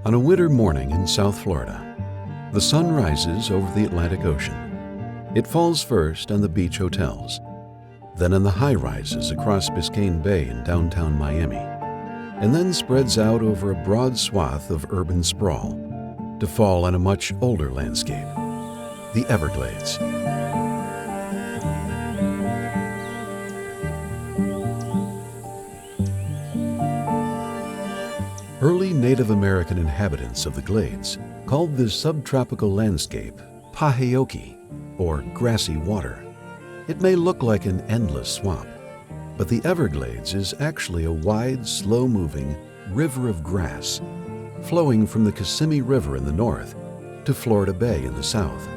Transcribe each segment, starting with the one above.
On a winter morning in South Florida, the sun rises over the Atlantic Ocean. It falls first on the beach hotels, then on the high-rises across Biscayne Bay in downtown Miami, and then spreads out over a broad swath of urban sprawl to fall on a much older landscape, the Everglades. Early Native American inhabitants of the Glades called this subtropical landscape Paheoki, or grassy water. It may look like an endless swamp, but the Everglades is actually a wide, slow-moving river of grass flowing from the Kissimmee River in the north to Florida Bay in the south.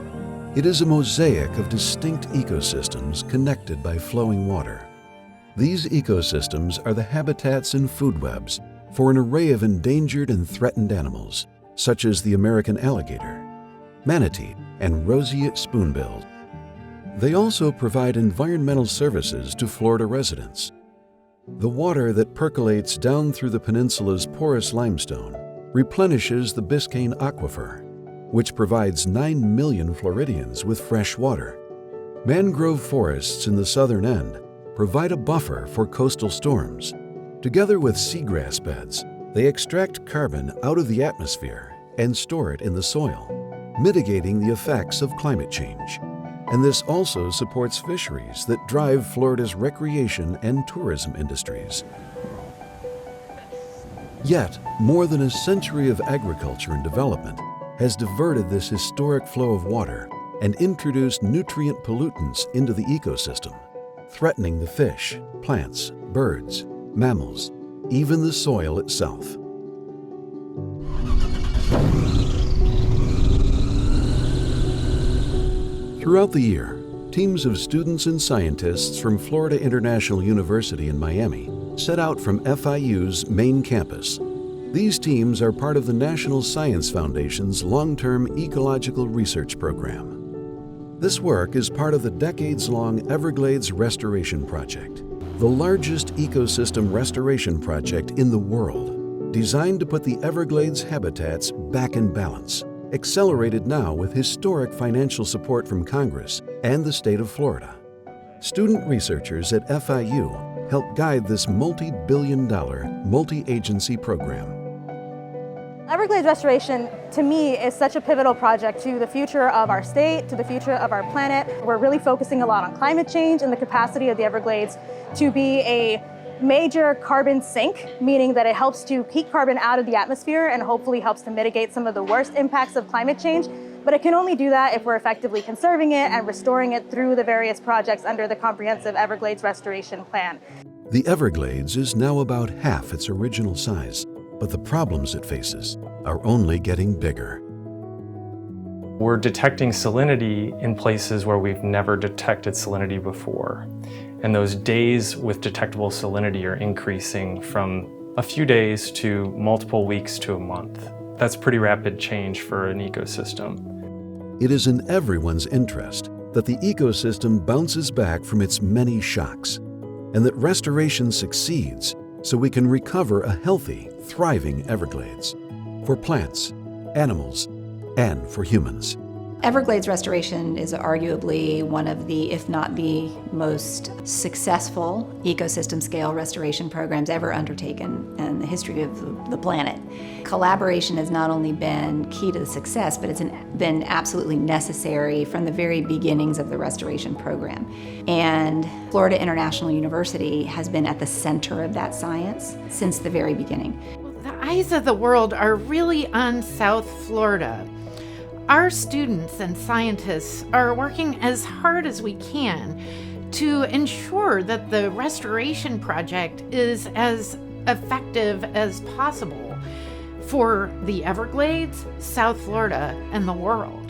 It is a mosaic of distinct ecosystems connected by flowing water. These ecosystems are the habitats and food webs for an array of endangered and threatened animals, such as the American alligator, manatee, and roseate spoonbill. They also provide environmental services to Florida residents. The water that percolates down through the peninsula's porous limestone replenishes the Biscayne aquifer, which provides 9 million Floridians with fresh water. Mangrove forests in the southern end provide a buffer for coastal storms. Together with seagrass beds, they extract carbon out of the atmosphere and store it in the soil, mitigating the effects of climate change. And this also supports fisheries that drive Florida's recreation and tourism industries. Yet, more than a century of agriculture and development has diverted this historic flow of water and introduced nutrient pollutants into the ecosystem, threatening the fish, plants, birds, mammals, even the soil itself. Throughout the year, teams of students and scientists from Florida International University in Miami set out from FIU's main campus. These teams are part of the National Science Foundation's long-term ecological research program. This work is part of the decades-long Everglades Restoration Project, the largest ecosystem restoration project in the world, designed to put the Everglades habitats back in balance, accelerated now with historic financial support from Congress and the state of Florida. Student researchers at FIU help guide this multi-billion-dollar, multi-agency program. Everglades restoration, to me, is such a pivotal project to the future of our state, to the future of our planet. We're really focusing a lot on climate change and the capacity of the Everglades to be a major carbon sink, meaning that it helps to keep carbon out of the atmosphere and hopefully helps to mitigate some of the worst impacts of climate change. But it can only do that if we're effectively conserving it and restoring it through the various projects under the Comprehensive Everglades Restoration Plan. The Everglades is now about half its original size, but the problems it faces are only getting bigger. We're detecting salinity in places where we've never detected salinity before. And those days with detectable salinity are increasing from a few days to multiple weeks to a month. That's pretty rapid change for an ecosystem. It is in everyone's interest that the ecosystem bounces back from its many shocks, and that restoration succeeds so we can recover a healthy, thriving Everglades for plants, animals, and for humans. Everglades restoration is arguably one of the, if not the most successful ecosystem scale restoration programs ever undertaken in the history of the planet. Collaboration has not only been key to the success, but it's been absolutely necessary from the very beginnings of the restoration program. And Florida International University has been at the center of that science since the very beginning. The eyes of the world are really on South Florida. Our students and scientists are working as hard as we can to ensure that the restoration project is as effective as possible for the Everglades, South Florida, and the world.